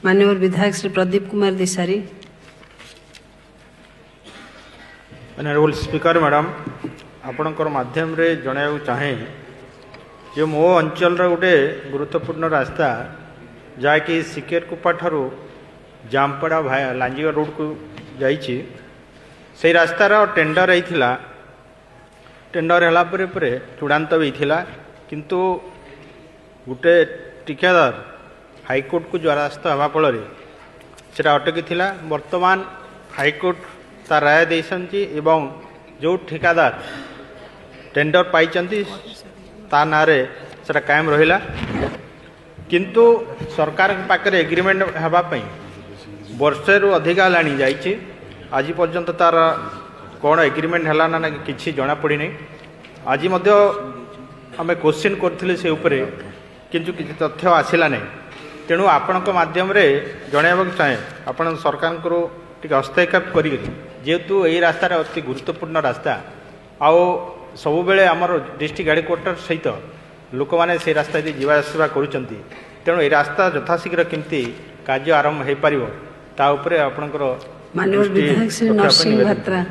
माननीय विधायक Shri Pradeep Kumar Disari. Honourable speaker madam, आपणकर माध्यम रे जणाइबा चाहे जो मो अंचल गोटे गुरुत्वपूर्ण रास्ता जहाँकि सिकेरकुपा ठारू जामपड़ा भाया लांजीवा रोड को जाइए से रास्तार टेंडर होता टेंडर है चूड़ांत भी होता किंतु गोटे ठिकादार हाईकोर्ट को द्वारस्थ हवा फल से अटकी थिला। वर्तमान हाईकोर्ट ता राय देइछंती एवं जो ठिकादार टेंडर पाई ता नारे सेटा कायम रहिला किंतु सरकार पाखे एग्रीमेंट होगापी वर्षे रु अधिका लाणी जाइए आज पर्यंत तार कौन एग्रीमेंट है ना कि जना पड़ी नहीं। आज आम क्वेश्चन करथिले से उपरे किंतु किसी तथ्य आसला नहीं। तेणु आपण माध्यम जनवाक चाहे आपण सरकार को हस्तक्षेप कर जेहेतु यही रास्तार अति गुरुत्वपूर्ण रास्ता आउ सब बेले आमर डिस्ट्रिक्ट हेडक्वार्टर सहित लोक मैंने से रास्ता जीवा आसवा करुँच तेणु ये रास्ता यथाशीघ्र केमती कार्य आरंभ हो पार ता आपणकर माननीय विधायक श्री नरसिंह भत्रा।